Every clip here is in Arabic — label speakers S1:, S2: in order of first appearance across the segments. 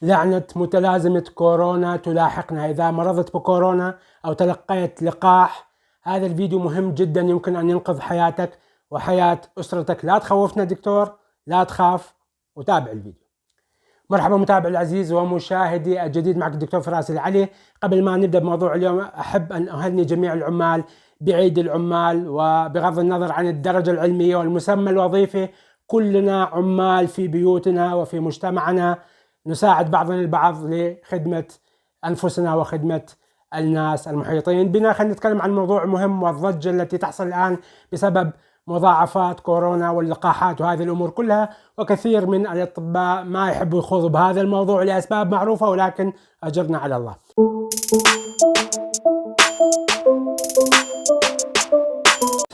S1: لعنة متلازمة كورونا تلاحقنا إذا مرضت بكورونا أو تلقيت لقاح. هذا الفيديو مهم جدا، يمكن أن ينقذ حياتك وحياة أسرتك. لا تخوفنا دكتور، لا تخاف وتابع الفيديو. مرحبا متابعي العزيز ومشاهدي الجديد، معك الدكتور فراس العلي. قبل ما نبدأ بموضوع اليوم أحب أن أهني جميع العمال بعيد العمال، وبغض النظر عن الدرجة العلمية والمسمى الوظيفي كلنا عمال في بيوتنا وفي مجتمعنا، نساعد بعضنا البعض لخدمة أنفسنا وخدمة الناس المحيطين بنا. خلينا نتكلم عن موضوع مهم والضجة التي تحصل الآن بسبب مضاعفات كورونا واللقاحات وهذه الأمور كلها، وكثير من الأطباء ما يحبوا يخوضوا بهذا الموضوع لأسباب معروفة، ولكن أجرنا على الله.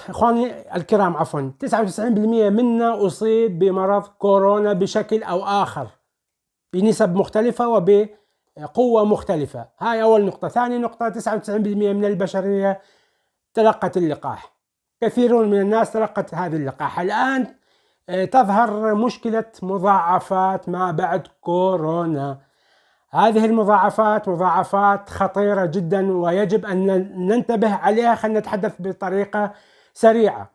S1: إخواني الكرام، عفوا 99% منا أصيب بمرض كورونا بشكل أو آخر بنسب مختلفة وبقوة مختلفة. هاي أول نقطة. ثاني نقطة، 99% من البشرية تلقت اللقاح، كثيرون من الناس تلقت هذا اللقاح. الآن تظهر مشكلة مضاعفات ما بعد كورونا. هذه المضاعفات مضاعفات خطيرة جدا ويجب أن ننتبه عليها. خلينا نتحدث بطريقة سريعة.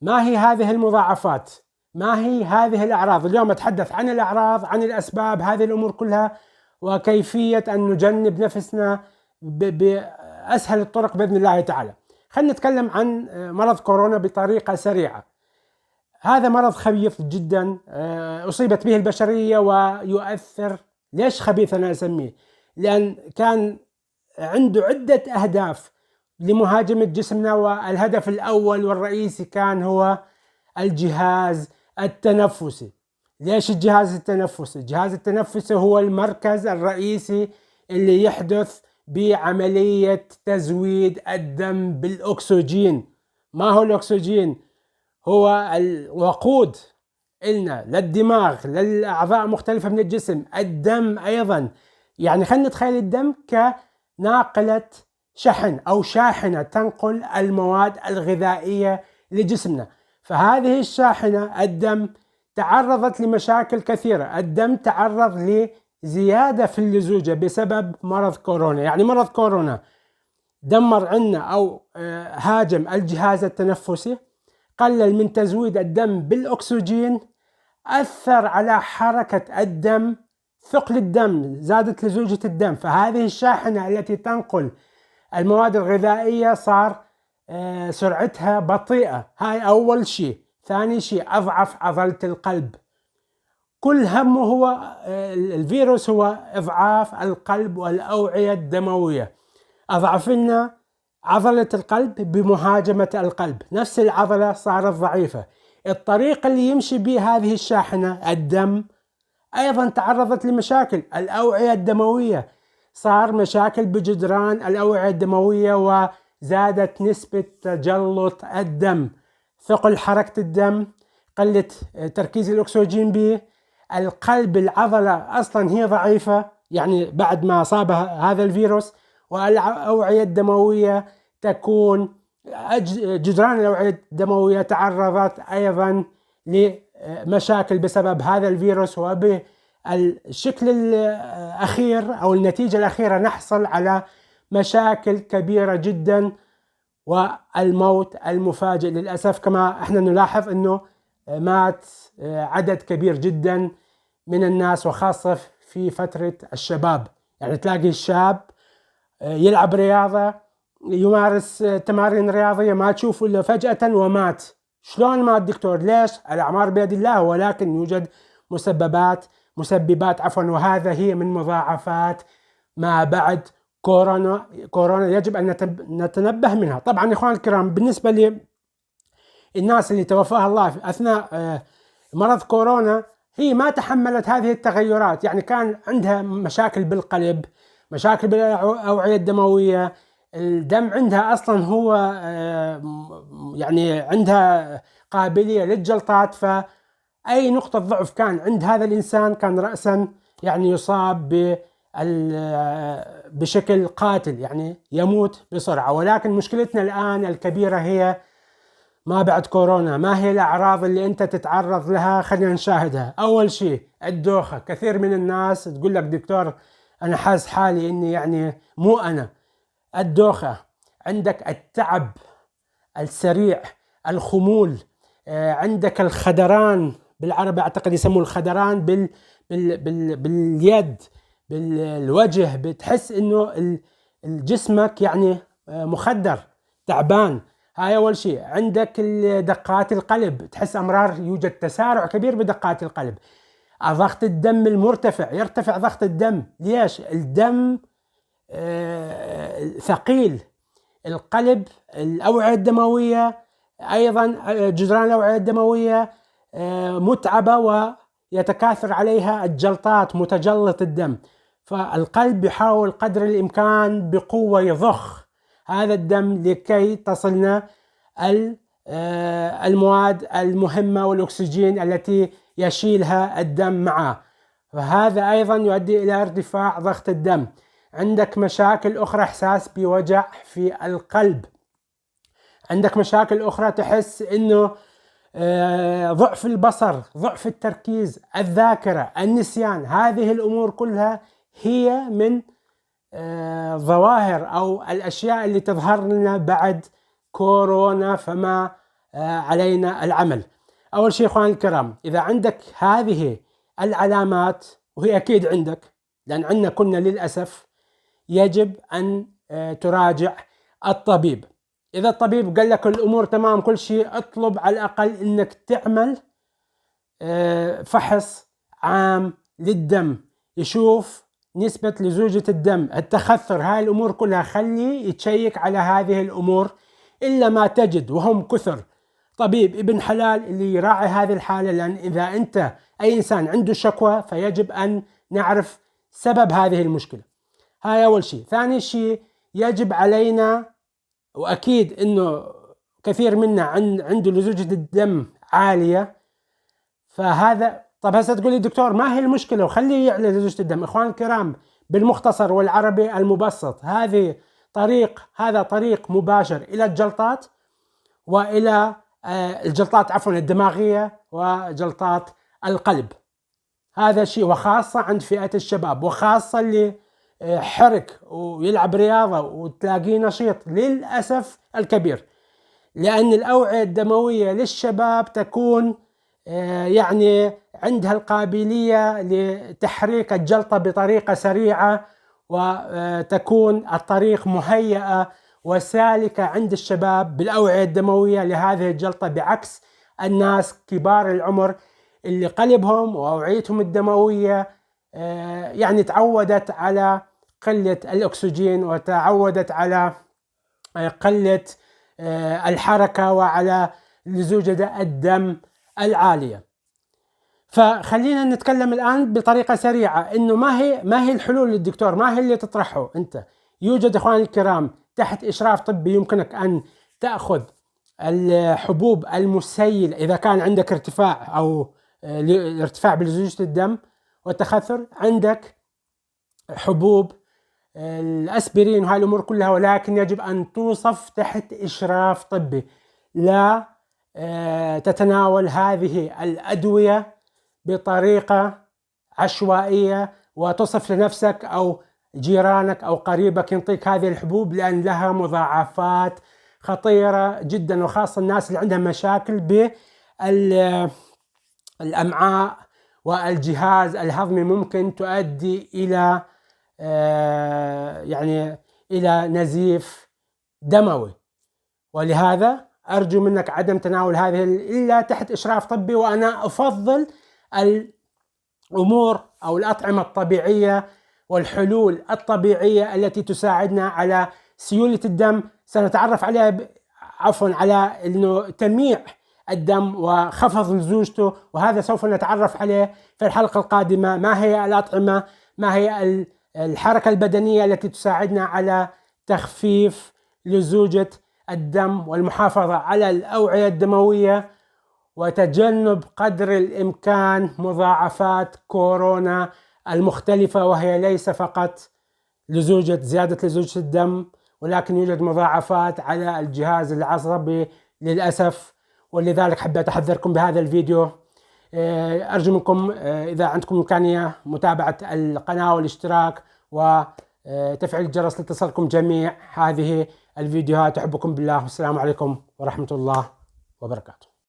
S1: ما هي هذه المضاعفات؟ ما هي هذه الأعراض؟ اليوم أتحدث عن الأعراض، عن الأسباب، هذه الأمور كلها، وكيفية أن نجنب نفسنا بأسهل الطرق بإذن الله تعالى. خلينا نتكلم عن مرض كورونا بطريقة سريعة. هذا مرض خبيث جدا أصيبت به البشرية ويؤثر. ليش خبيث أنا أسميه؟ لأن كان عنده عدة أهداف لمهاجمة جسمنا، والهدف الأول والرئيسي كان هو الجهاز التنفسي. ليش الجهاز التنفسي؟ الجهاز التنفسي هو المركز الرئيسي اللي يحدث بعملية تزويد الدم بالأكسجين. ما هو الأكسجين؟ هو الوقود إلنا للدماغ، للأعضاء مختلفة من الجسم. الدم أيضا، يعني خلينا نتخيل الدم كناقلة شحن أو شاحنة تنقل المواد الغذائية لجسمنا. فهذه الشاحنة الدم تعرضت لمشاكل كثيرة. الدم تعرض لزيادة في اللزوجة بسبب مرض كورونا. يعني مرض كورونا دمر عنا أو هاجم الجهاز التنفسي، قلل من تزويد الدم بالأكسجين، أثر على حركة الدم، ثقل الدم، زادت لزوجة الدم. فهذه الشاحنة التي تنقل المواد الغذائية صار سرعتها بطيئة. هاي أول شيء. ثاني شيء، أضعف عضلة القلب. كل همه هو الفيروس هو إضعاف القلب والأوعية الدموية. أضعف لنا عضلة القلب بمهاجمة القلب. نفس العضلة صارت ضعيفة. الطريقة اللي يمشي به هذه الشاحنة الدم أيضا تعرضت لمشاكل. الأوعية الدموية صار مشاكل بجدران الأوعية الدموية، وزادت نسبة تجلط الدم، ثقل حركة الدم، قلة تركيز الأكسجين به. القلب العضلة أصلا هي ضعيفة، يعني بعد ما أصابها هذا الفيروس. والأوعية الدموية تكون جدران الأوعية الدموية تعرضت أيضا لمشاكل بسبب هذا الفيروس. وبالشكل الأخير أو النتيجة الأخيرة نحصل على مشاكل كبيرة جدا والموت المفاجئ للأسف. كما احنا نلاحظ أنه مات عدد كبير جدا من الناس، وخاصة في فترة الشباب. يعني تلاقي الشاب يلعب رياضة، يمارس تمارين رياضية، ما تشوف إلا فجأة ومات. شلون مات دكتور؟ ليش؟ الأعمار بيد الله، ولكن يوجد مسببات وهذا هي من مضاعفات ما بعد كورونا. يجب أن نتنبه منها. طبعا إخوان الكرام، بالنسبة للناس اللي توفاها الله أثناء مرض كورونا، هي ما تحملت هذه التغيرات. يعني كان عندها مشاكل بالقلب، مشاكل بالأوعية الدموية، الدم عندها أصلا هو يعني عندها قابلية للجلطات. فأي نقطة ضعف كان عند هذا الإنسان كان رأسا يعني يصاب بشكل قاتل، يعني يموت بسرعة. ولكن مشكلتنا الآن الكبيرة هي ما بعد كورونا، ما هي الأعراض اللي أنت تتعرض لها؟ خلينا نشاهدها. أول شيء الدوخة. كثير من الناس تقول لك دكتور أنا حاس حالي إني يعني مو أنا. الدوخة، عندك التعب السريع، الخمول، عندك الخدران، بالعربي أعتقد يسموه الخدران باليد، بالوجه، بتحس إنه جسمك يعني مخدر، تعبان. هاي أول شيء. عندك دقات القلب، تحس أمرار يوجد تسارع كبير بدقات القلب. ضغط الدم المرتفع، يرتفع ضغط الدم. ليش؟ الدم ثقيل. القلب، الأوعية الدموية أيضا، جدران الأوعية الدموية متعبة ويتكاثر عليها الجلطات، متجلط الدم. فالقلب يحاول قدر الإمكان بقوة يضخ هذا الدم لكي تصلنا المواد المهمة والأكسجين التي يشيلها الدم معه، فهذا أيضا يؤدي إلى ارتفاع ضغط الدم. عندك مشاكل أخرى، إحساس بوجع في القلب. عندك مشاكل أخرى، تحس إنه ضعف البصر، ضعف التركيز، الذاكرة، النسيان. هذه الأمور كلها هي من ظواهر أو الأشياء اللي تظهر لنا بعد كورونا، فما علينا العمل. أول شيء إخواني الكرام، إذا عندك هذه العلامات، وهي أكيد عندك لأن عندنا كنا للأسف، يجب أن تراجع الطبيب. إذا الطبيب قال لك الأمور تمام كل شيء، اطلب على الأقل أنك تعمل فحص عام للدم، يشوف نسبة لزوجة الدم، التخثر، هاي الأمور كلها. خلي يتشيك على هذه الأمور. إلا ما تجد، وهم كثر، طبيب ابن حلال اللي يراعي هذه الحالة. لأن إذا أنت أي إنسان عنده شكوى فيجب أن نعرف سبب هذه المشكلة. هاي أول شيء. ثاني شيء، يجب علينا، وأكيد إنه كثير منا عنده لزوجة الدم عالية، فهذا طب هسه تقول لي دكتور ما هي المشكلة وخليه يعلى لزوجة الدم. إخوان الكرام، بالمختصر والعربي المبسط، هذا طريق مباشر إلى الجلطات، وإلى الجلطات الدماغية وجلطات القلب. هذا شيء، وخاصة عند فئة الشباب، وخاصة اللي حرك ويلعب رياضة وتلاقيه نشيط، للأسف الكبير. لأن الأوعية الدموية للشباب تكون يعني عندها القابلية لتحريك الجلطة بطريقة سريعة، وتكون الطريق مهيئة وسالكة عند الشباب بالأوعية الدموية لهذه الجلطة، بعكس الناس كبار العمر اللي قلبهم وأوعيتهم الدموية يعني تعودت على قلة الأكسجين، وتعودت على قلة الحركة، وعلى لزوجة الدم العالية. فخلينا نتكلم الآن بطريقة سريعة إنه ما هي الحلول للدكتور، ما هي اللي تطرحه أنت. يوجد إخواني الكرام تحت إشراف طبي، يمكنك أن تأخذ الحبوب المسيلة إذا كان عندك ارتفاع أو ارتفاع بلزوجة الدم والتخثر. عندك حبوب الأسبرين وهاي الأمور كلها، ولكن يجب أن توصف تحت إشراف طبي. لا تتناول هذه الأدوية بطريقة عشوائية وتصف لنفسك أو جيرانك أو قريبك ينطيك هذه الحبوب، لأن لها مضاعفات خطيرة جدا، وخاصة الناس اللي عندها مشاكل بالأمعاء والجهاز الهضمي، ممكن تؤدي إلى يعني إلى نزيف دموي. ولهذا أرجو منك عدم تناول هذه إلا تحت إشراف طبي. وأنا أفضل الأمور أو الأطعمة الطبيعية والحلول الطبيعية التي تساعدنا على سيولة الدم. سنتعرف عليها على إنه تمييع الدم وخفض لزوجته، وهذا سوف نتعرف عليه في الحلقة القادمة. ما هي الأطعمة، ما هي الحركة البدنية التي تساعدنا على تخفيف لزوجة الدم والمحافظة على الأوعية الدموية، وتجنب قدر الإمكان مضاعفات كورونا المختلفة، وهي ليس فقط زيادة لزوجة الدم، ولكن يوجد مضاعفات على الجهاز العصبي للأسف ولذلك حبيت أحذركم بهذا الفيديو. أرجو منكم إذا عندكم إمكانية متابعة القناة والاشتراك وتفعيل الجرس لتصلكم جميع هذه الفيديوهات. أحبكم بالله والسلام عليكم ورحمة الله وبركاته.